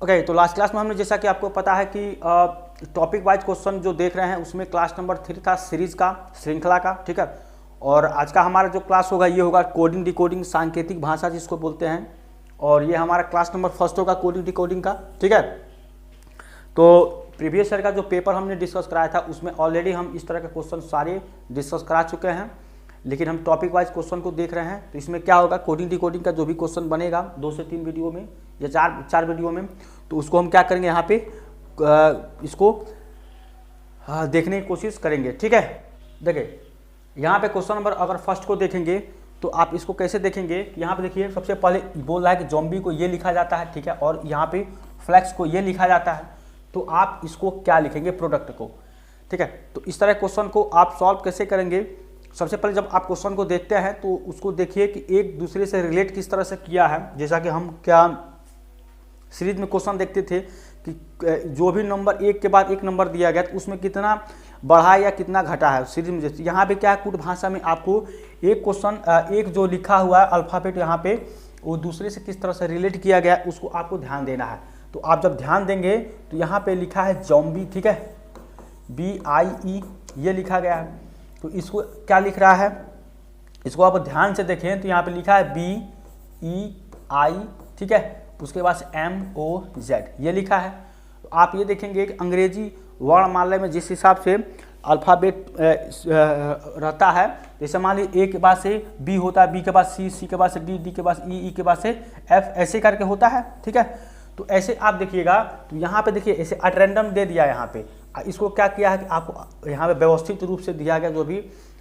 Okay, तो last class में हमने, जैसा कि आपको पता है कि टॉपिक वाइज क्वेश्चन जो देख रहे हैं उसमें क्लास नंबर 3 था सीरीज का, श्रृंखला का, ठीक है। और आज का हमारा जो क्लास होगा ये होगा कोडिंग डिकोडिंग, सांकेतिक भाषा जिसको बोलते हैं, और ये हमारा क्लास नंबर फर्स्ट होगा कोडिंग डिकोडिंग का, ठीक है। तो प्रीवियस ईयर का जो पेपर हमने डिस्कस कराया था उसमें ऑलरेडी हम इस तरह के क्वेश्चन सारे डिस्कस करा चुके हैं, लेकिन हम टॉपिक वाइज क्वेश्चन को देख रहे हैं। तो इसमें क्या होगा, कोडिंग डिकोडिंग का जो भी क्वेश्चन बनेगा 2 से 3 वीडियो में या 4 वीडियो में, तो उसको हम क्या करेंगे, यहाँ पे इसको देखने की कोशिश करेंगे, ठीक है। देखिए यहाँ पे क्वेश्चन नंबर अगर फर्स्ट को देखेंगे तो आप इसको कैसे देखेंगे, यहाँ पे देखिए सबसे पहले बोल रहा है कि ज़ॉम्बी को ये लिखा जाता है, ठीक है, और यहाँ पे फ्लैक्स को ये लिखा जाता है, तो आप इसको क्या लिखेंगे, प्रोडक्ट को, ठीक है। तो इस तरह क्वेश्चन को आप सॉल्व कैसे करेंगे, सबसे पहले जब आप क्वेश्चन को देखते हैं तो उसको देखिए कि एक दूसरे से रिलेट किस तरह से किया है। जैसा कि हम क्या सीरीज में क्वेश्चन देखते थे कि जो भी नंबर एक के बाद एक नंबर दिया गया तो उसमें कितना बढ़ा या कितना घटा है सीरीज में। जैसे यहाँ पे क्या है, कूट भाषा में आपको एक क्वेश्चन, एक जो लिखा हुआ है अल्फ़ाबेट यहाँ पे, वो दूसरे से किस तरह से रिलेट किया गया उसको आपको ध्यान देना है। तो आप जब ध्यान देंगे तो यहाँ पे लिखा है ज़ॉम्बी, ठीक है, BIE ये लिखा गया है। तो इसको क्या लिख रहा है, इसको आप ध्यान से देखें तो यहाँ पे लिखा है BEI, ठीक है, उसके बाद MOZ ये लिखा है। तो आप ये देखेंगे कि अंग्रेजी वर्णमाला में जिस हिसाब से अल्फ़ाबेट रहता है, जैसे मान लीजिए A के बाद से B होता है, B के बाद C, C के बाद से D, D के बाद E, E के बाद से F, ऐसे करके होता है, ठीक है। तो ऐसे आप देखिएगा, तो यहाँ पे देखिए ऐसे एट रैंडम दे दिया यहाँ पे। इसको क्या किया है कि आपको यहाँ पे व्यवस्थित रूप से दिया गया, जो भी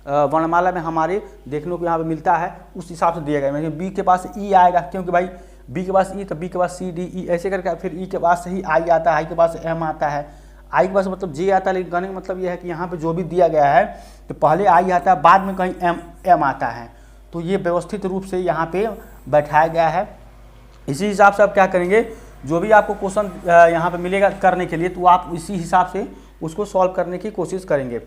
वर्णमाला में हमारे देखने को यहाँ पे मिलता है उस हिसाब से दिया गया। मतलब बी के पास ई आएगा, क्योंकि भाई बी के पास ई, तो बी के पास सी डी ई ऐसे करके, फिर ई के पास ही आई आता है, आई के पास एम आता है, आई के पास मतलब जे आता है। लेकिन कहने का मतलब यह है कि यहाँ पर जो भी दिया गया है तो पहले आई आता है, बाद में कहीं एम आता है। तो ये व्यवस्थित रूप से यहाँ पे बैठाया गया है। इसी हिसाब से आप क्या करेंगे, जो भी आपको क्वेश्चन यहाँ पे मिलेगा करने के लिए, तो आप इसी हिसाब से उसको सॉल्व करने की कोशिश करेंगे,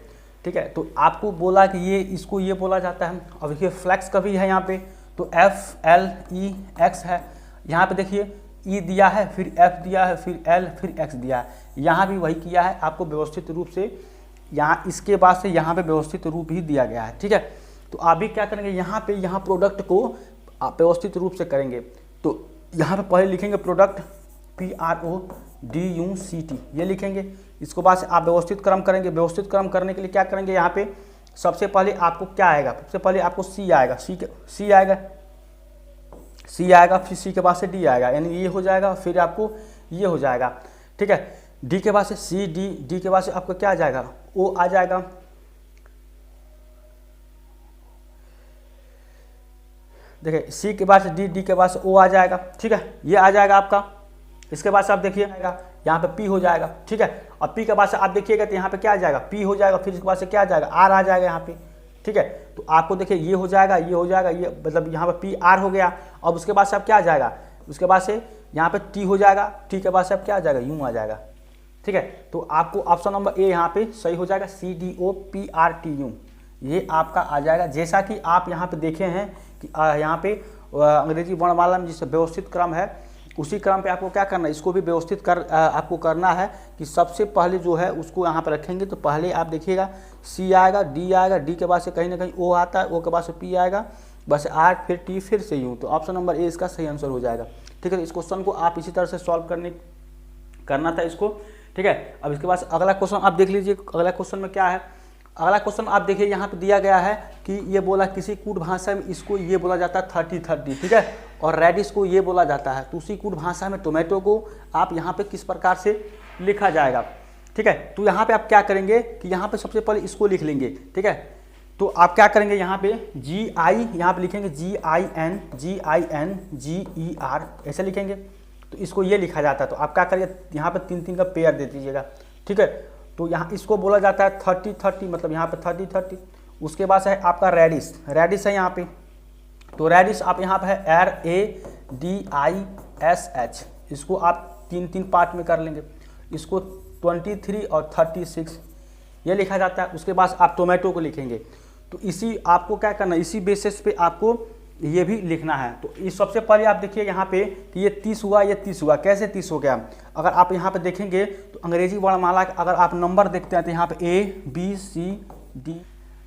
ठीक है। तो आपको बोला कि ये इसको ये बोला जाता है। अब देखिए फ्लैक्स का भी है यहाँ पे, तो FLEX है। यहाँ पे देखिए E दिया है, फिर F दिया है, फिर L, फिर X दिया है। यहाँ भी वही किया है, आपको व्यवस्थित रूप से यहाँ इसके बाद से यहाँ पे व्यवस्थित रूप ही दिया गया है, ठीक है। तो आप भी क्या करेंगे, यहाँ पे यहाँ प्रोडक्ट को आप व्यवस्थित रूप से करेंगे। तो यहाँ पे पहले लिखेंगे प्रोडक्ट PRODUCT ये लिखेंगे। इसको बाद से आप व्यवस्थित क्रम करेंगे। व्यवस्थित क्रम करने के लिए क्या करेंगे, यहाँ पे सबसे पहले आपको क्या आएगा, सबसे पहले आपको C आएगा, C आएगा, फिर C के बाद से D आएगा, यानी ये हो जाएगा, फिर आपको ये हो जाएगा, ठीक है। D के बाद से C, D के बाद से आपको क्या आ जाएगा, O आ जाएगा, देखिए C के बाद से D, D के बाद से O आ जाएगा, ठीक है, ये आ जाएगा आपका। इसके बाद से आप देखिए यहाँ पे P हो जाएगा, ठीक है। और P के बाद से आप देखिएगा तो यहाँ पे क्या आ जाएगा, P हो जाएगा, फिर इसके बाद से क्या आ जाएगा, R आ जाएगा यहाँ पे, ठीक है। तो आपको देखिए ये हो जाएगा, ये हो जाएगा, ये मतलब यहाँ पे PR हो गया। अब उसके बाद से अब क्या आ जाएगा, उसके बाद से यहाँ पे T हो जाएगा, T के बाद से अब क्या आ जाएगा, U आ जाएगा, ठीक है। तो आपको ऑप्शन नंबर A यहाँ पे सही हो जाएगा, CDOPRTU ये आपका आ जाएगा। जैसा कि आप यहाँ पे देखे हैं कि यहाँ पे अंग्रेजी वर्णमाला में जिससे व्यवस्थित क्रम है, उसी क्रम पे आपको क्या करना है, इसको भी व्यवस्थित आपको करना है कि सबसे पहले जो है उसको यहाँ पर रखेंगे। तो पहले आप देखिएगा C आएगा, D आएगा, D के बाद से कहीं ना कहीं O आता है, O के बाद से P आएगा, बस R, फिर T, फिर से U। तो ऑप्शन नंबर A इसका सही आंसर हो जाएगा, ठीक है। इस क्वेश्चन को आप इसी तरह से सॉल्व करना था इसको, ठीक है। अब इसके बाद अगला क्वेश्चन आप देख लीजिए। अगला क्वेश्चन में क्या है, अगला क्वेश्चन आप देखिए यहाँ पे दिया गया है कि ये बोला किसी कूट भाषा में इसको ये बोला जाता है 30-30, ठीक है, और रेडिश को ये बोला जाता है। तो उसी कूट भाषा में टोमेटो को आप यहाँ पे किस प्रकार से लिखा जाएगा, ठीक है। तो यहाँ पे आप क्या करेंगे कि यहाँ पे सबसे पहले इसको लिख लेंगे, ठीक है। तो आप क्या करेंगे, यहाँ पे GI यहाँ पे लिखेंगे GINGER ऐसे लिखेंगे। तो इसको ये लिखा जाता है। तो आप क्या करिए, यहाँ पे 3-3 का पेयर दे दीजिएगा, ठीक है। तो यहाँ इसको बोला जाता है 30-30, मतलब यहाँ पे 30-30। उसके बाद है आपका रेडिश है यहाँ पे। तो रेडिश आप यहाँ पे है RADISH, इसको आप 3-3 पार्ट में कर लेंगे। इसको 23 और 36 ये लिखा जाता है। उसके बाद आप टोमेटो को लिखेंगे। तो इसी आपको क्या करना है, इसी बेसिस पे आपको ये भी लिखना है। तो इस सबसे पहले आप देखिए यहाँ पे कि ये 30 हुआ, ये 30 हुआ, कैसे 30 हो गया। अगर आप यहाँ पे देखेंगे तो अंग्रेजी वर्णमाला अगर आप नंबर देखते हैं तो यहाँ पे ABCD,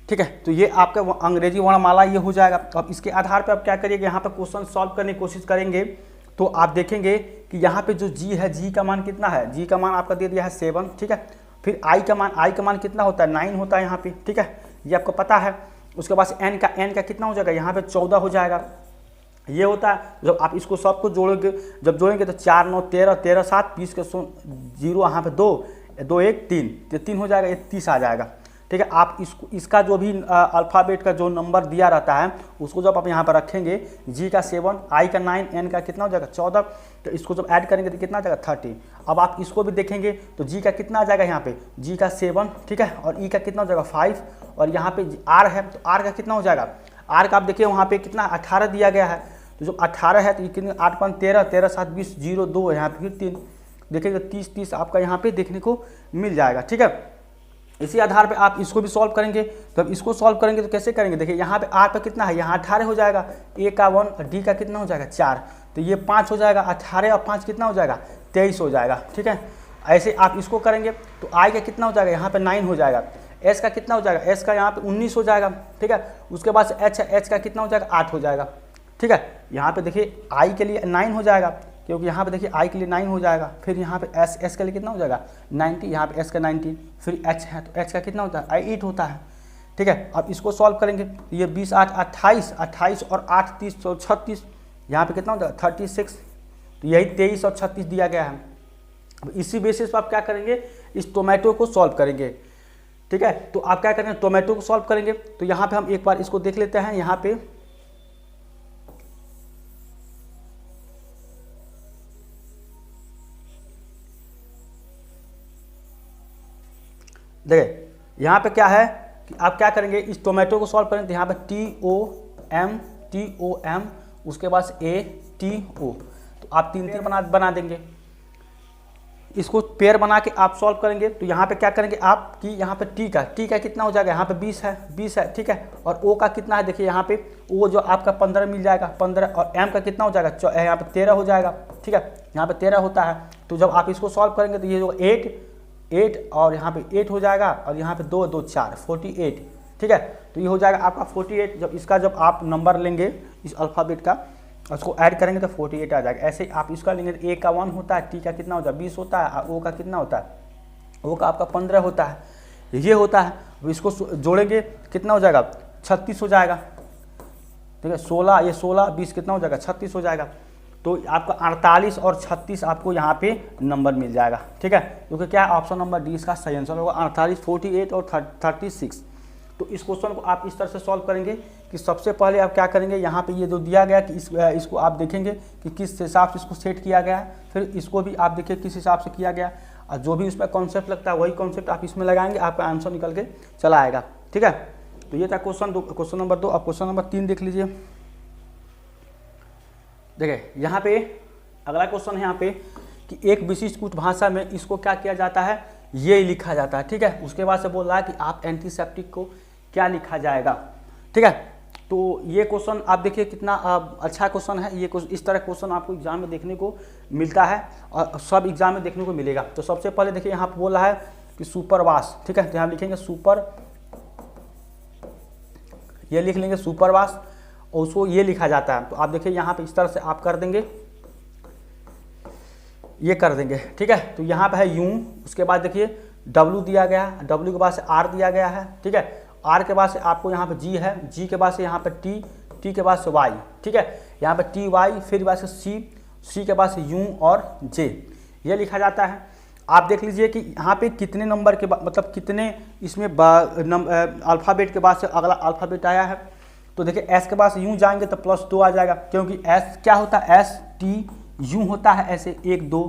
ठीक है, तो ये आपका अंग्रेजी वर्णमाला ये हो जाएगा। अब इसके आधार पर आप क्या करिएगा, यहाँ पे क्वेश्चन सॉल्व करने की कोशिश करेंगे तो आप देखेंगे कि यहाँ पे जो G है, G का मान कितना है, G का मान आपका दे दिया है 7, ठीक है। फिर I का मान कितना होता है, 9 होता है यहाँ पे, ठीक है, ये आपको पता है। उसके बाद N का कितना हो जाएगा, यहाँ पे 14 हो जाएगा, ये होता है। जब आप इसको सबको जोड़ोगे, जब जोड़ेंगे तो 4 9 13 13 7 20 के 0 यहाँ पे 2 2 1 3, तो 3 हो जाएगा, ये 30 आ जाएगा, ठीक है। आप इसका जो भी अल्फ़ाबेट का जो नंबर दिया रहता है उसको जब आप यहाँ पर रखेंगे, G का 7, I का 9, N का कितना हो जाएगा 14, तो इसको जब ऐड करेंगे तो कितना आ जाएगा 30। अब आप इसको भी देखेंगे तो G का कितना आ जाएगा, यहाँ पे G का 7, ठीक है, और E का कितना हो जाएगा 5, और यहाँ पे R है तो R का कितना हो जाएगा, R का आप देखिए वहाँ पे कितना 18 दिया गया है, तो जो 18 है तो ये कितने 8 5 13 13 7 20 0 2, यहाँ पे फिर 3, देखिएगा 30 30 आपका यहाँ पे देखने को मिल जाएगा, ठीक है। इसी आधार पे आप इसको भी सॉल्व करेंगे। तो अब इसको सॉल्व करेंगे तो कैसे करेंगे, देखिए यहाँ पे R पे कितना है, यहाँ 18 हो जाएगा, A का 1 और D का कितना हो जाएगा 4, तो ये 5 हो जाएगा, 18 और 5 कितना हो जाएगा 23 हो जाएगा, ठीक है। ऐसे आप इसको करेंगे तो I का कितना हो जाएगा, यहाँ पे 9 हो जाएगा, S का कितना हो जाएगा, S का यहाँ पे 19 हो जाएगा, ठीक है। उसके बाद H है, H का कितना हो जाएगा 8 हो जाएगा, ठीक है। यहाँ पे देखिए I के लिए 9 हो जाएगा, क्योंकि यहाँ पे देखिए I के लिए 9 हो जाएगा, फिर यहाँ पे S के लिए कितना हो जाएगा 90, यहाँ पे S का 19, फिर H है तो H का कितना होता है 8 होता है, ठीक है। अब इसको सॉल्व करेंगे तो ये 20 8 28 28 और 8 30 और 36, यहाँ पे कितना होता है 36, तो यही 23 और 36 दिया गया है। अब इसी बेसिस पर आप क्या करेंगे, इस टोमेटो को सॉल्व करेंगे, ठीक है। तो आप क्या करेंगे, टोमेटो को सॉल्व करेंगे। तो यहाँ पे हम एक बार इसको देख लेते हैं, यहाँ पे देखिए यहाँ पे क्या है कि आप क्या करेंगे, इस टोमेटो को सॉल्व करेंगे तो यहाँ पे TOM उसके बाद ATO, तो आप 3 3 बना देंगे। इसको पेयर बना के आप सॉल्व करेंगे तो यहाँ पे क्या करेंगे आप कि यहाँ पे T का कितना हो जाएगा, यहाँ पे 20 है, ठीक है। और O का कितना है, देखिए यहाँ पे O जो आपका 15 मिल जाएगा 15, और M का कितना हो जाएगा, यहाँ पे 13 हो जाएगा, ठीक है, यहाँ पे 13 होता है। तो जब आप इसको सॉल्व करेंगे तो ये जो 8 और यहाँ पे 8 हो जाएगा, और यहाँ पे 2 2 4 48, ठीक है। तो ये हो जाएगा आपका 48। जब इसका जब आप नंबर लेंगे इस अल्फ़ाबेट का, उसको ऐड करेंगे तो 48 आ जाएगा। ऐसे आप इसका लेंगे तो A का 1 होता है, T का कितना होता है 20 होता है, O का कितना होता है, O का आपका 15 होता है, ये होता है। अब इसको जोड़ेंगे कितना हो जाएगा 36 हो जाएगा, ठीक है। 16 ये 16 20 कितना हो जाएगा 36 हो जाएगा। तो आपका 48 और 36 आपको यहाँ पे नंबर मिल जाएगा, ठीक है, क्योंकि क्या ऑप्शन नंबर डी इसका सही आंसर होगा, 48 48 और 36। तो इस क्वेश्चन को आप इस तरह से सॉल्व करेंगे कि सबसे पहले आप क्या करेंगे, यहाँ पे ये जो दिया गया कि इसको आप देखेंगे कि किस हिसाब से इसको सेट किया गया है, फिर इसको भी आप देखिए किस हिसाब से किया गया, और जो भी उसमें कॉन्सेप्ट लगता है वही कॉन्सेप्ट आप इसमें लगाएंगे, आपका आंसर निकल के चला आएगा, ठीक है। तो ये था क्वेश्चन नंबर 2। अब क्वेश्चन नंबर 3 देख लीजिए। देखिए यहाँ पे अगला क्वेश्चन है यहाँ पे कि एक विशिष्ट कुछ भाषा में इसको क्या किया जाता है, ये लिखा जाता है, ठीक है। उसके बाद से बोल रहा है कि आप एंटीसेप्टिक को क्या लिखा जाएगा, ठीक है। तो ये क्वेश्चन आप देखिए कितना अच्छा क्वेश्चन है। ये इस तरह क्वेश्चन आपको एग्जाम में देखने को मिलता है और सब एग्जाम में देखने को मिलेगा। तो सबसे पहले देखिए यहाँ पर बोल रहा है कि सुपरवास, ठीक है, तो यहाँ लिखेंगे सुपर, ये लिख लेंगे सुपरवास, और उसको ये लिखा जाता है। तो आप देखिए यहाँ पे इस तरह से आप कर देंगे, ये कर देंगे, ठीक है। तो यहाँ पे है यूं, उसके बाद देखिए W दिया गया है, W के बाद से R दिया गया है, ठीक है। R के बाद से आपको यहाँ पे G है, G के बाद से यहाँ पे T, T के बाद से Y, ठीक है। यहाँ पे TY, फिर बाद से C के बाद से U और J, ये लिखा जाता है। आप देख लीजिए कि यहाँ पे कितने नंबर के बाद मतलब कितने इसमें अल्फ़ाबेट के बाद से अगला अल्फ़ाबेट आया है। तो देखिए S के बाद से यूँ जाएंगे तो +2 आ जाएगा, क्योंकि S क्या होता है, ST होता है ऐसे 1 2।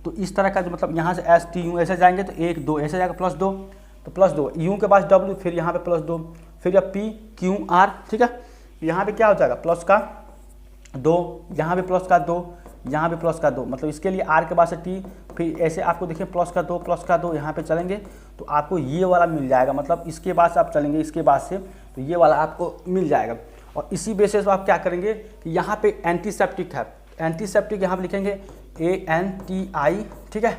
तो इस तरह का जो मतलब यहाँ से ST ऐसे जाएंगे तो 1 2 ऐसे जाएगा +2, तो +2 U के पास W, फिर यहाँ पे +2, फिर PQR, ठीक है। यहाँ पे क्या हो जाएगा प्लस का 2, यहाँ पे प्लस का 2, यहाँ पे प्लस का 2, मतलब इसके लिए R के बाद से T, फिर ऐसे आपको देखिए प्लस का 2 यहाँ पे चलेंगे तो आपको ये वाला मिल जाएगा। मतलब इसके बाद से आप चलेंगे इसके बाद से तो ये वाला आपको मिल जाएगा। और इसी बेसिस पर आप क्या करेंगे कि यहाँ पे एंटीसेप्टिक है, एंटीसेप्टिक यहाँ पे लिखेंगे ANTI, ठीक है,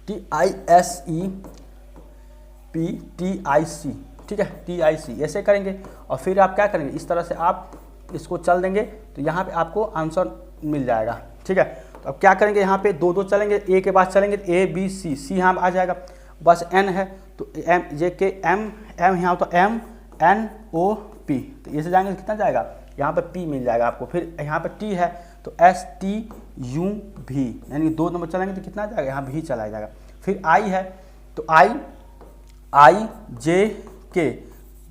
TISEPTIC, ठीक है, TIC, ऐसे करेंगे। और फिर आप क्या करेंगे, इस तरह से आप इसको चल देंगे तो यहाँ पे आपको आंसर मिल जाएगा, ठीक है। तो अब क्या करेंगे, यहाँ पे दो दो चलेंगे, ए के बाद चलेंगे तो ABC, सी यहाँ आ जाएगा, बस N है तो M J K M यहाँ तो MNOP, तो ये से जाएंगे तो कितना जाएगा, यहाँ पे P मिल जाएगा आपको। फिर यहाँ पे T है तो STUV, यानी 2 नंबर चलेंगे तो कितना जाएगा, यहाँ भी चला जाएगा। फिर I है तो IJK,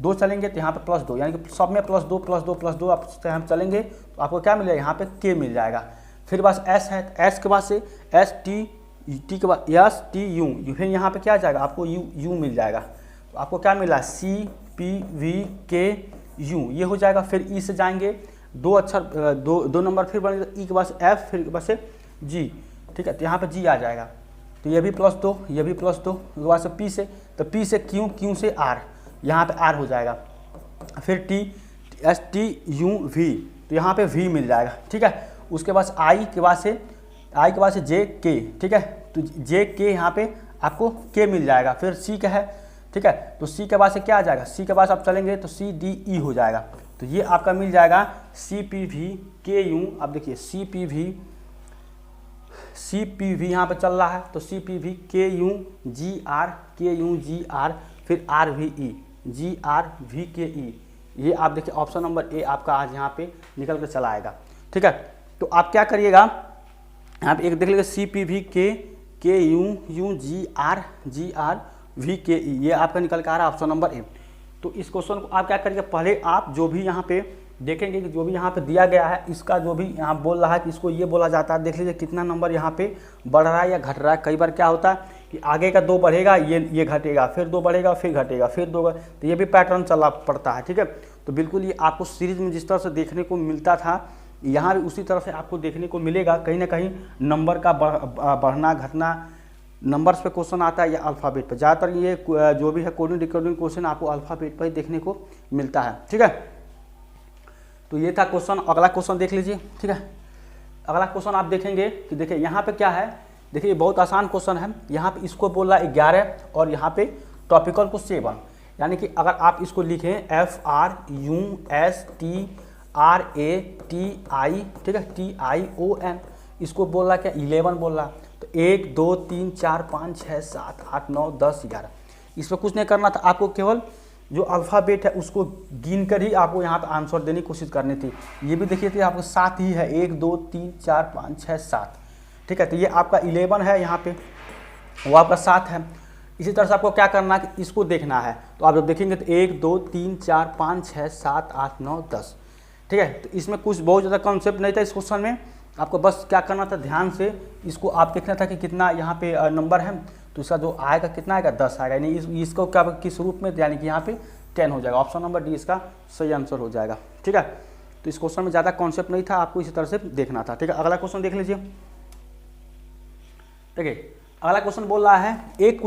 2 चलेंगे तो यहाँ पे +2, यानी कि सब में +2 आप हम चलेंगे तो आपको क्या मिलेगा, यहाँ पे K मिल जाएगा। फिर बस S है, S के बाद से ST के बाद STU, फिर यहाँ पे क्या जाएगा, आपको U मिल जाएगा। तो आपको क्या मिला, CPVKU, ये हो जाएगा। फिर E से जाएंगे, 2 अक्षर, दो नंबर फिर बनेगा, E के बाद से F, फिर के बाद से G, ठीक है, तो यहाँ पे G आ जाएगा। तो ये भी +2, ये भी +2, उसके बाद से P से, तो P से Q, Q से R, यहाँ पे R हो जाएगा। फिर T STUV, तो यहाँ पे V मिल जाएगा, ठीक है। उसके बाद I के बाद से JK, ठीक है, तो JK यहाँ पे आपको K मिल जाएगा। फिर C का है, ठीक है, तो C के बाद से क्या आ जाएगा, C के बाद आप चलेंगे तो CDE हो जाएगा। तो ये आपका मिल जाएगा CPVKU। अब देखिए CPV यहाँ पे चल रहा है तो CPVKUGR, फिर RVE, ये आप देखिए ऑप्शन नंबर A आपका आज यहाँ पे निकल कर चला आएगा, ठीक है। तो आप क्या करिएगा, यहाँ पे एक देख लीजिए CPVKUGRVKE, ये आपका निकल कर आ रहा है ऑप्शन नंबर A। तो इस क्वेश्चन को आप क्या करिएगा, पहले आप जो भी यहाँ पे देखेंगे कि जो भी यहाँ पे दिया गया है, इसका जो भी यहाँ बोल रहा है कि इसको ये बोला जाता है, देख लीजिए कितना नंबर यहाँ पे बढ़ रहा है या घट रहा है। कई बार क्या होता है कि आगे का 2 बढ़ेगा, ये घटेगा, फिर 2 बढ़ेगा, फिर घटेगा, फिर 2, तो ये भी पैटर्न चलना पड़ता है, ठीक है। तो बिल्कुल ये आपको सीरीज में जिस तरह से देखने को मिलता था, यहाँ भी उसी तरह से आपको देखने को मिलेगा। कहीं ना कहीं नंबर का बढ़ना घटना नंबर्स पे क्वेश्चन आता है या अल्फ़ाबेट पे, ज़्यादातर ये जो भी है कोडिंग डिकोडिंग क्वेश्चन आपको अल्फ़ाबेट पर ही देखने को मिलता है, ठीक है। तो ये था क्वेश्चन। अगला क्वेश्चन देख लीजिए, ठीक है। अगला क्वेश्चन आप देखेंगे कि देखिए यहाँ पे क्या है, देखिए बहुत आसान क्वेश्चन है। यहाँ पे इसको बोल रहा है 11 और यहाँ पे टॉपिकल को 7, यानी कि अगर आप इसको लिखें FRUSTRATI, ठीक है, TION, इसको बोल रहा क्या 11 बोल रहा, तो 1 2 3 4 5 6 7 8 9 10 11, इसमें कुछ नहीं करना था, आपको केवल जो अल्फ़ाबेट है उसको गिन कर ही आपको यहाँ पे आंसर देने की कोशिश करनी थी। ये भी देखिए तो आपको 7 ही है, 1 2 3 4 5 6 7, ठीक है। तो ये आपका 11 है, यहाँ पे वो आपका 7 है। इसी तरह से आपको क्या करना है कि इसको देखना है, तो आप जब देखेंगे तो 1 2 3 4 5 6 7 8 9 10, ठीक है। तो इसमें कुछ बहुत ज़्यादा कॉन्सेप्ट नहीं था इस क्वेश्चन में, आपको बस क्या करना था, ध्यान से इसको आप देखना था कि कितना यहाँ पे नंबर है, तो इसका जो आएगा कितना आएगा 10 आएगा, यानी इसको क्या किस रूप में, यानी कि यहाँ पे 10 हो जाएगा। ऑप्शन नंबर डी इसका सही आंसर हो जाएगा, ठीक है। तो इस क्वेश्चन में ज़्यादा कॉन्सेप्ट नहीं था, आपको इसी तरह से देखना था, ठीक है। अगला क्वेश्चन देख लीजिए, ठीक है। अगला क्वेश्चन बोल रहा है एक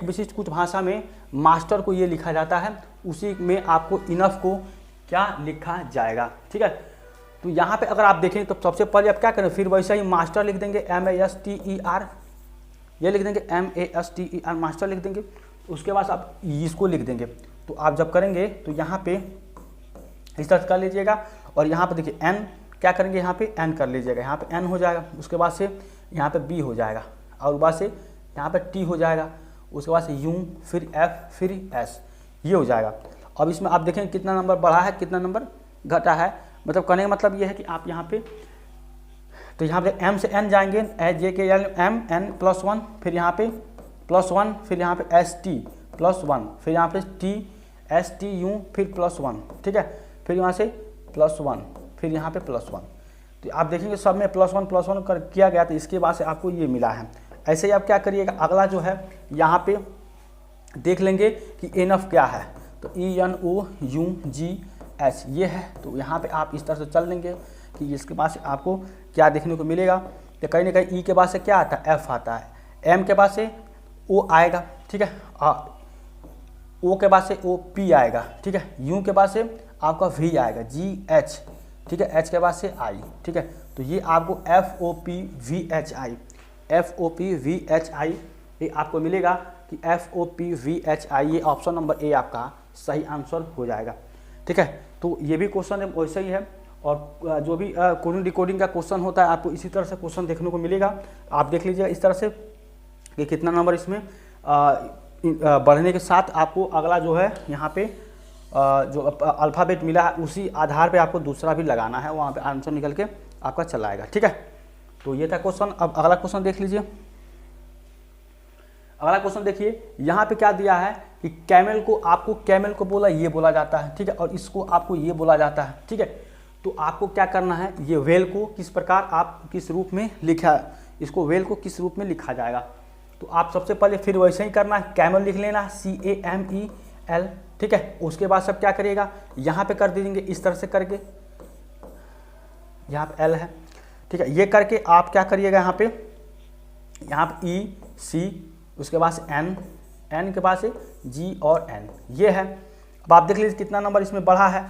विशिष्ट कुछ भाषा में मास्टर को ये लिखा जाता है, उसी में आपको इनफ को क्या लिखा जाएगा, ठीक है। तो यहाँ पे अगर आप देखें तो सबसे पहले आप क्या करें, फिर वैसे ही मास्टर लिख देंगे MASTER, ये लिख देंगे MASTER, मास्टर लिख देंगे। उसके बाद आप इसको लिख देंगे, तो आप जब करेंगे तो यहाँ पे इस तरह कर लीजिएगा, और यहाँ पे देखिए N क्या करेंगे, यहाँ पे N कर लीजिएगा, यहाँ पे N हो जाएगा। उसके बाद से यहाँ पे B हो जाएगा, और बाद से यहाँ पे T हो जाएगा, उसके बाद से U, फिर F, फिर S, ये हो जाएगा। अब इसमें आप देखेंगे कितना नंबर बढ़ा है, कितना नंबर घटा है, मतलब कहने का मतलब ये है कि आप यहाँ पे, तो यहाँ पे M से N जाएंगे, JK M N +1, फिर यहाँ पे +1, फिर यहाँ पे ST +1, फिर यहाँ पे T STU, फिर +1, ठीक है, फिर यहाँ से +1, फिर यहाँ पे +1। तो आप देखेंगे सब में +1 कर किया गया, तो इसके बाद से आपको ये मिला है। ऐसे ही आप क्या करिएगा, अगला जो है यहाँ पे देख लेंगे कि एनफ क्या है, तो ENOUGH ये है। तो यहाँ पे आप इस तरह से चल लेंगे कि इसके बाद से आपको क्या देखने को मिलेगा, तो कहीं ना कहीं E के बाद से क्या आता है, F आता है, M के बाद से O आएगा, ठीक है, O के बाद से OP आएगा, ठीक है, U के बाद से आपका वी आएगा, GH, ठीक है, H के बाद से I, ठीक है। तो ये आपको FOPVHI, FOPVHI ये आपको मिलेगा कि FOPVHI, ये ऑप्शन नंबर ए आपका सही आंसर हो जाएगा, ठीक है। तो ये भी क्वेश्चन वैसे ही है, और जो भी कोडिंग डिकोडिंग का क्वेश्चन होता है आपको इसी तरह से क्वेश्चन देखने को मिलेगा। आप देख लीजिएगा इस तरह से कि कितना नंबर इसमें बढ़ने के साथ आपको अगला जो है यहाँ पे जो अल्फ़ाबेट मिला है उसी आधार पे आपको दूसरा भी लगाना है, वहाँ पे आंसर निकल के आपका चला आएगा, ठीक है। तो ये था क्वेश्चन। अब अगला क्वेश्चन देख लीजिए। अगला क्वेश्चन देखिए, यहाँ पे क्या दिया है कि कैमल को, आपको कैमल को बोला ये बोला जाता है, ठीक है, और इसको आपको ये बोला जाता है, ठीक है। तो आपको क्या करना है, ये वेल को किस प्रकार आप किस रूप में लिखा, इसको वेल को किस रूप में लिखा जाएगा। तो आप सबसे पहले फिर वैसे ही करना है, कैमल लिख लेना, CAMEL, ठीक है। उसके बाद सब क्या करिएगा, यहाँ पे कर दीजिएंगे इस तरह से करके, यहाँ पे L है, ठीक है। ये करके आप क्या करिएगा, यहाँ पे E, C, उसके बाद से N के बाद से G और N, ये है। अब आप देख लीजिए कितना नंबर इसमें बढ़ा है।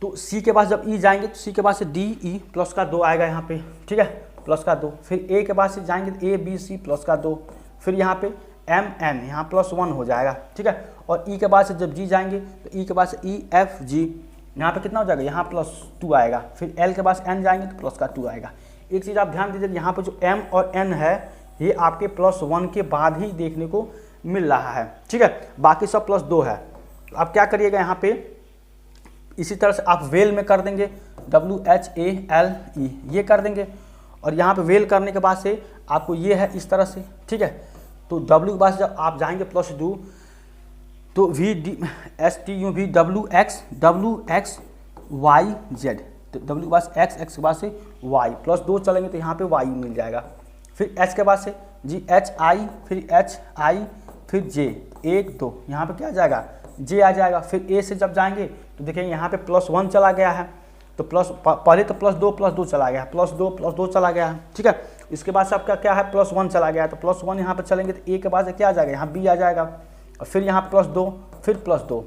तो C के पास जब E जाएंगे तो C के पास से D, E प्लस का 2 आएगा यहाँ पे, ठीक है, प्लस का 2। फिर A के पास से जाएंगे तो A, B, C प्लस का 2। फिर यहाँ पे M, N यहाँ +1 हो जाएगा, ठीक है। और E के बाद से जब G जाएंगे तो E के बाद से E, F, G यहाँ पे कितना हो जाएगा, यहाँ +2 आएगा। फिर L के पास N जाएंगे तो प्लस का 2 आएगा। एक चीज़ आप ध्यान दीजिए, यहाँ पे जो M और N है ये आपके +1 के बाद ही देखने को मिल रहा है, ठीक है, बाकी सब +2 है। तो आप क्या करिएगा, यहाँ पे इसी तरह से आप वेल में कर देंगे, WHALE ये कर देंगे। और यहाँ पे वेल करने के बाद से आपको ये है इस तरह से, ठीक है। तो W के बाद जब आप जाएंगे +2 तो VSTUV WXYZ, तो W के बाद X के बाद से Y +2 चलेंगे तो यहाँ पे Y मिल जाएगा। फिर H के बाद से GHI, फिर HI, फिर J, 1, 2 यहाँ पे क्या आ जाएगा, J आ जाएगा। फिर A से जब जाएंगे तो देखेंगे यहाँ पे +1 चला गया है, तो पहले तो +2 चला गया, +2 चला गया है, ठीक है। इसके बाद से आपका क्या है, +1 चला गया, तो +1 यहाँ पे चलेंगे तो A के बाद से क्या आ जाएगा, यहाँ B आ जाएगा। और फिर यहाँ +2, फिर +2,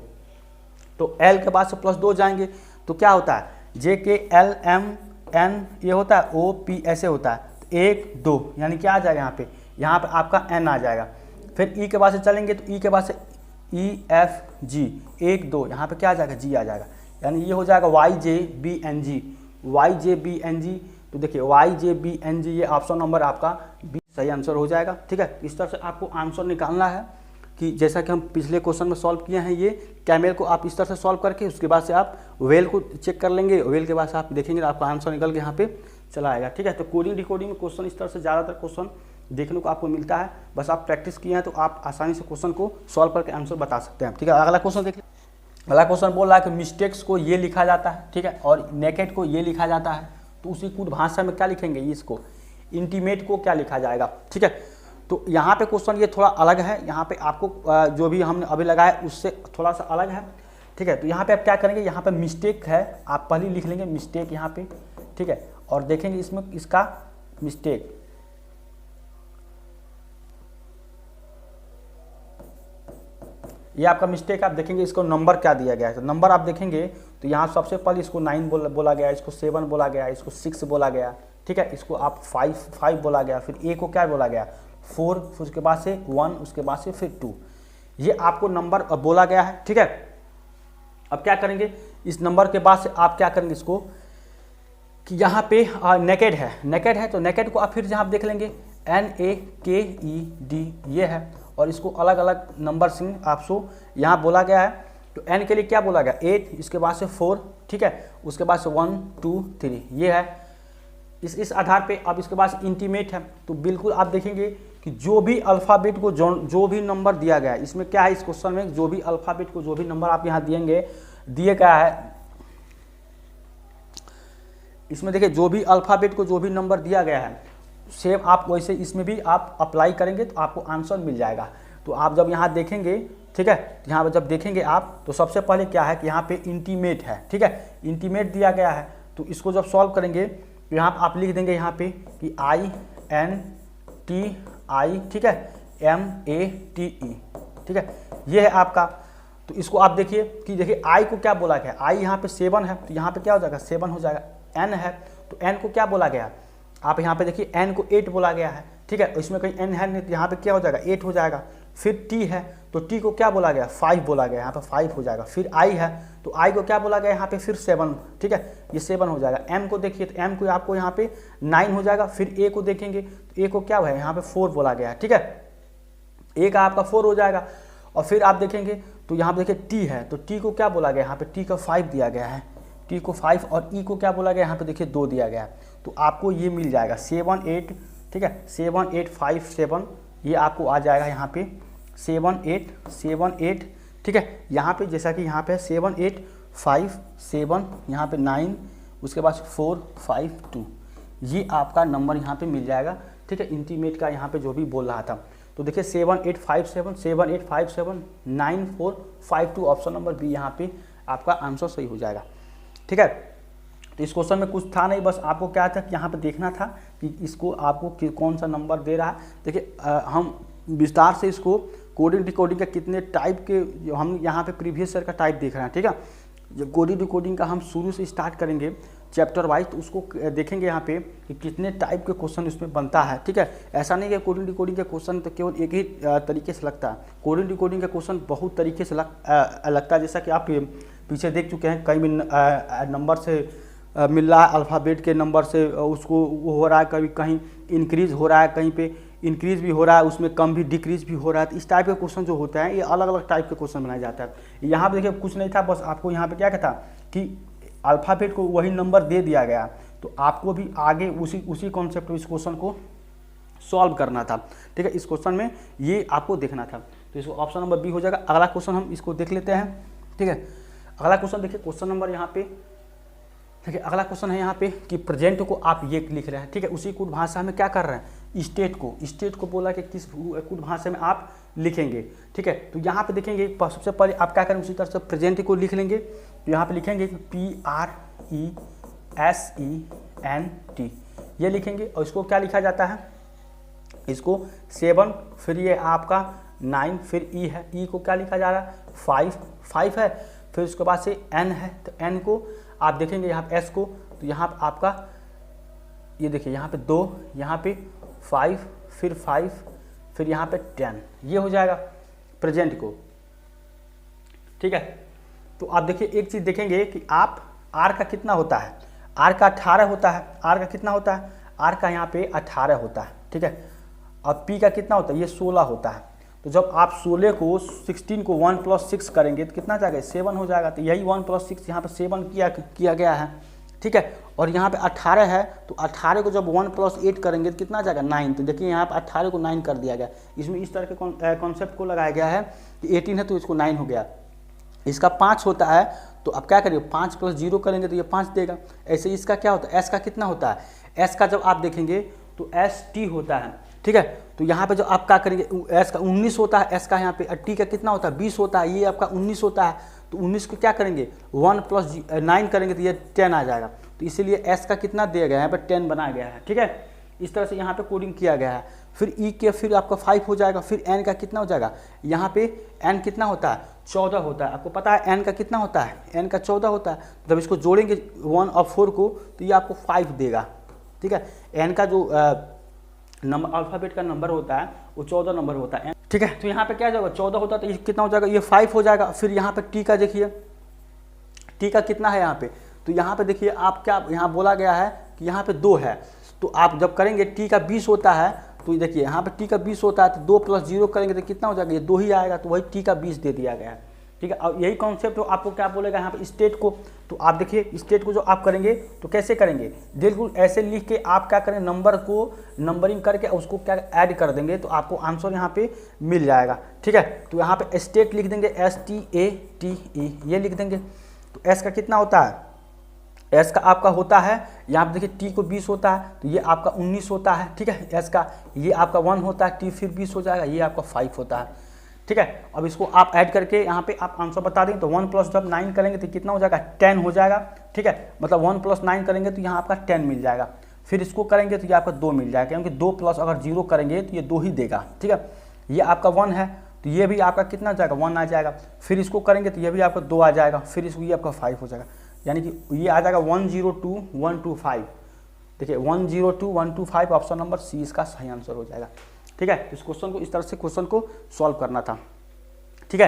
तो L के बाद से +2 जाएंगे तो क्या होता है, JKLMN ये होता है, OP ऐसे होता है, 1, 2 यानी क्या आ जाएगा, यहाँ पे आपका N आ जाएगा। फिर E के बाद से चलेंगे तो E के बाद से EFG, 1, 2 यहाँ पे क्या आ जाएगा, G आ जाएगा, यानी ये हो जाएगा YJBNG। तो देखिए YJBNG ये ऑप्शन नंबर आपका बी सही आंसर हो जाएगा, ठीक है। इस तरह से आपको आंसर निकालना है कि जैसा कि हम पिछले क्वेश्चन में सॉल्व किए हैं, ये कैमल को आप इस तरह से सॉल्व करके उसके बाद से आप वेल को चेक कर लेंगे, वेल के बाद से आप देखेंगे आपका आंसर निकल के यहाँ पे चला आएगा, ठीक है। तो कोडिंग डिकोडिंग में क्वेश्चन इस तरह से ज़्यादातर क्वेश्चन देखने को आपको मिलता है, बस आप प्रैक्टिस किए हैं तो आप आसानी से क्वेश्चन को सॉल्व करके आंसर बता सकते हैं, ठीक है। अगला क्वेश्चन देखिए। अगला क्वेश्चन बोल रहा है कि मिस्टेक्स को ये लिखा जाता है, ठीक है, और नेकेड को ये लिखा जाता है, तो उसी कुछ भाषा में क्या लिखेंगे, इसको इंटीमेट को क्या लिखा जाएगा, ठीक है। तो यहाँ पे क्वेश्चन ये थोड़ा अलग है, यहाँ पे आपको जो भी हमने अभी लगाया उससे थोड़ा सा अलग है, ठीक है। तो यहाँ पे आप क्या करेंगे, यहाँ पे मिस्टेक है, आप पहले लिख लेंगे मिस्टेक यहाँ पे, ठीक है, और देखेंगे इसमें इसका मिस्टेक, ये आपका मिस्टेक, आप देखेंगे इसको नंबर क्या दिया गया है। तो नंबर आप देखेंगे तो यहाँ सबसे पहले इसको 9 बोला गया, इसको 7 बोला गया, इसको 6 बोला गया, ठीक है, इसको आप 5 बोला गया, फिर A को क्या बोला गया 4, फिर उसके बाद से 1, उसके बाद से फिर 2, ये आपको नंबर बोला गया है, ठीक है। अब क्या करेंगे, इस नंबर के बाद से आप क्या करेंगे इसको कि यहाँ पे नेकेड है, तो नेकेड को आप फिर जहाँ देख लेंगे NAKED ये है, और इसको अलग अलग नंबर से आपको यहाँ बोला गया है। तो N के लिए क्या बोला गया 8, इसके बाद से 4, ठीक है, उसके बाद से 1, 2, 3 ये है। इस आधार पे अब इसके बाद इंटीमेट है, तो बिल्कुल आप देखेंगे कि जो भी अल्फ़ाबेट को जो भी नंबर दिया गया है, इसमें क्या है, इस क्वेश्चन में जो भी अल्फ़ाबेट को जो भी नंबर आप यहाँ दिए गया है, इसमें देखिए जो भी अल्फ़ाबेट को जो भी नंबर दिया गया है, सेम आप वैसे इसमें भी आप अप्लाई करेंगे तो आपको आंसर मिल जाएगा। तो आप जब यहाँ देखेंगे, ठीक है, यहाँ पर जब देखेंगे आप तो सबसे पहले क्या है कि यहाँ पे इंटीमेट है, ठीक है, इंटीमेट दिया गया है, तो इसको जब सॉल्व करेंगे तो यहाँ पर आप लिख देंगे यहाँ पे कि INTI, ठीक है, MATE, ठीक है, ये है आपका। तो इसको आप देखिए कि देखिए आई को क्या बोला गया, आई यहाँ पे 7 है तो यहाँ पे क्या हो जाएगा 7 हो जाएगा। एन है तो एन को क्या बोला गया, आप यहाँ पे देखिए एन को 8 बोला गया है, ठीक है, इसमें कहीं एन है नहीं तो यहाँ पे क्या हो जाएगा 8 हो जाएगा। फिर टी है तो टी को क्या बोला गया 5 बोला गया, यहाँ पे 5 हो जाएगा। फिर आई है तो आई को क्या बोला गया यहाँ पे फिर 7, ठीक है, ये 7 हो जाएगा। एम को देखिए तो एम को आपको यहाँ पे 9 हो जाएगा। फिर ए को देखेंगे तो ए को क्या है यहाँ पे 4 बोला गया है, ठीक है, ए का आपका 4 हो जाएगा। और फिर आप देखेंगे तो यहाँ पे देखिए टी है तो टी को क्या बोला गया यहाँ पे टी का 5 दिया गया है, टी को 5 और ई को क्या बोला गया यहाँ पे देखिए 2 दिया गया है। तो आपको ये मिल जाएगा 7 8, ठीक है, 7 8 5 7, ये आपको आ जाएगा यहाँ पे 7 8, ठीक है। यहाँ पे जैसा कि यहाँ पे 7 8 5 7, यहाँ पे 9, उसके बाद 4 5 2, ये आपका नंबर यहाँ पे मिल जाएगा, ठीक है, इंटीमेट का यहाँ पे जो भी बोल रहा था। तो देखिए 7 8 5 7, 7 8 5 7 9 4 5 2, ऑप्शन नंबर बी यहाँ पे आपका आंसर सही हो जाएगा, ठीक है। तो इस क्वेश्चन में कुछ था नहीं, बस आपको क्या था कि यहाँ पे देखना था कि इसको आपको कौन सा नंबर दे रहा है। देखिए हम विस्तार से इसको कोडिंग डिकोडिंग का कितने टाइप के जो हम यहाँ पे प्रीवियस ईयर का टाइप देख रहे हैं, ठीक है। जब कोडिंग डिकोडिंग का हम शुरू से स्टार्ट करेंगे चैप्टर वाइज तो उसको देखेंगे यहाँ पे कि कितने टाइप के क्वेश्चन उसमें बनता है, ठीक है। ऐसा नहीं है कोडिंग डिकोडिंग के क्वेश्चन तो केवल एक ही तरीके से लगता है, कोडिंग डिकोडिंग का क्वेश्चन बहुत तरीके से लगता है। जैसा कि आप पीछे देख चुके हैं, कई नंबर से मिल रहा है, अल्फ़ाबेट के नंबर से उसको वो हो रहा है, कभी कहीं इंक्रीज़ हो रहा है, कहीं पे इंक्रीज़ भी हो रहा है, उसमें कम भी डिक्रीज़ भी हो रहा है। तो इस टाइप के क्वेश्चन जो होते हैं ये अलग अलग टाइप के क्वेश्चन बनाया जाता है। यहाँ पे देखिए कुछ नहीं था, बस आपको यहाँ पे क्या कहता कि अल्फ़ाबेट को वही नंबर दे दिया गया, तो आपको भी आगे उसी कॉन्सेप्ट में इस क्वेश्चन को सॉल्व करना था, ठीक है। इस क्वेश्चन में ये आपको देखना था, तो इसको ऑप्शन नंबर बी हो जाएगा। अगला क्वेश्चन हम इसको देख लेते हैं, ठीक है। अगला क्वेश्चन देखिए, क्वेश्चन नंबर यहाँ पे देखिए, अगला क्वेश्चन है यहाँ पे कि प्रेजेंट को आप ये लिख रहे हैं, ठीक है। उसी कुछ भाषा में क्या कर रहे हैं, स्टेट को बोला कि किस कुछ भाषा में आप लिखेंगे, ठीक है। तो यहाँ पे देखेंगे सबसे पहले आप क्या करें, उसी तरह से प्रेजेंट को लिख लेंगे। तो यहाँ पे लिखेंगे कि PRESENT ये लिखेंगे। और इसको क्या लिखा जाता है, इसको 7, फिर ये आपका 9, फिर ई है, ई को क्या लिखा जा रहा है 5 है। फिर उसके बाद से एन है, तो एन को आप देखेंगे यहाँ पे एस को, तो यहाँ पे आपका ये देखिए यहाँ पे 2, यहाँ पे 5, फिर 5, फिर यहाँ पे 10, ये हो जाएगा प्रेजेंट को, ठीक है। तो आप देखिए एक चीज़ देखेंगे कि आप आर का कितना होता है, आर का 18 होता है, आर का कितना होता है, आर का यहाँ पे 18 होता है, ठीक है। और पी का कितना होता है, ये 16 होता है। तो जब आप 16 को 16 को 1 + 6 करेंगे तो कितना जाएगा 7 हो जाएगा। तो यही 1 + 6 यहाँ पे 7 किया गया है, ठीक है। और यहाँ पे 18 है, तो 18 को जब 1 + 8 करेंगे तो कितना जाएगा 9। तो देखिए यहाँ पे 18 को 9 कर दिया गया। इसमें इस तरह के कॉन्सेप्ट को लगाया गया है कि 18 है तो इसको 9 हो गया। इसका 5 होता है तो अब क्या करेंगे 5 + 0 करेंगे तो ये 5 देगा। ऐसे इसका क्या होता है, एस का कितना होता है, एस का जब आप देखेंगे तो ST होता है, ठीक है। तो यहाँ पे जो आप क्या करेंगे, एस का 19 होता है, एस का यहाँ पे टी का कितना होता है 20 होता है, ये आपका 19 होता है। तो 19 को क्या करेंगे 1 + 9 करेंगे तो ये 10 आ जाएगा। तो इसीलिए एस का कितना दिया गया है, यहाँ पे 10 बनाया गया है, ठीक है। इस तरह से यहाँ पे कोडिंग किया गया है। फिर ई के फिर आपका 5 हो जाएगा। फिर एन का कितना हो जाएगा, यहाँ पे एन कितना होता है 14 होता है। आपको पता है एन का कितना होता है, एन का 14 होता है। जब इसको जोड़ेंगे 1 और 4 को तो ये आपको 5 देगा, ठीक है। एन का जो नंबर अल्फ़ाबेट का नंबर होता है वो 14 नंबर होता है, ठीक है। तो यहाँ पे क्या जाएगा 14 होता है तो ये कितना हो जाएगा, ये 5 हो जाएगा। फिर यहाँ पे टी का देखिए, टी का कितना है यहाँ पे, तो यहाँ पे देखिए आप क्या यहाँ बोला गया है कि यहाँ पे 2 है। तो आप जब करेंगे टी का 20 होता है, तो देखिए यहाँ पे टी का 20 होता है तो 2 + 0 करेंगे तो कितना हो जाएगा, ये 2 ही आएगा। तो वही टी का 20 दे दिया गया है, ठीक है। और यही कॉन्सेप्ट तो आपको क्या बोलेगा यहाँ पे स्टेट को। तो आप देखिए स्टेट को जो आप करेंगे तो कैसे करेंगे, बिल्कुल ऐसे लिख के आप क्या करें, नंबर को नंबरिंग करके उसको क्या ऐड कर देंगे तो आपको आंसर यहाँ पे मिल जाएगा, ठीक है। तो यहाँ पे स्टेट लिख देंगे STATE, ये लिख देंगे। तो एस का कितना होता है, एस का आपका होता है यहाँ पे देखिए टी को 20 होता है तो ये आपका 19 होता है, ठीक है। एस का ये आपका 1 होता है, टी फिर 20 हो जाएगा, ये आपका 5 होता है, ठीक है। अब इसको आप ऐड करके यहाँ पे आप आंसर बता दें तो 1 + जब 9 करेंगे तो कितना हो जाएगा 10 हो जाएगा, ठीक है। मतलब 1 + 9 करेंगे तो यहाँ आपका 10 मिल जाएगा। फिर इसको करेंगे तो ये आपका 2 मिल जाएगा, क्योंकि 2 + अगर 0 करेंगे तो ये 2 ही देगा, ठीक है। ये आपका 1 है तो ये भी आपका कितना जाएगा 1 आ जाएगा। फिर इसको करेंगे तो ये भी आपका 2 आ जाएगा, फिर इसको ये आपका 5 हो जाएगा, यानी कि ये आ जाएगा 102125। देखिए 102125 ऑप्शन नंबर सी इसका सही आंसर हो जाएगा। ठीक है, इस क्वेश्चन को इस तरह से क्वेश्चन को सॉल्व करना था। ठीक है,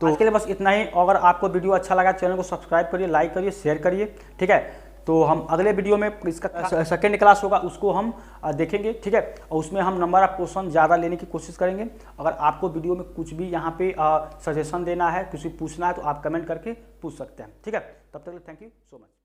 तो आज के लिए बस इतना ही। अगर आपको वीडियो अच्छा लगा चैनल को सब्सक्राइब करिए, लाइक करिए, शेयर करिए। ठीक है, तो हम अगले वीडियो में इसका सेकेंड क्लास होगा उसको हम देखेंगे। ठीक है, और उसमें हम नंबर ऑफ क्वेश्चन ज़्यादा लेने की कोशिश करेंगे। अगर आपको वीडियो में कुछ भी यहाँ पे सजेशन देना है, कुछ भी पूछना है तो आप कमेंट करके पूछ सकते हैं। ठीक है, तब तक थैंक यू सो मच।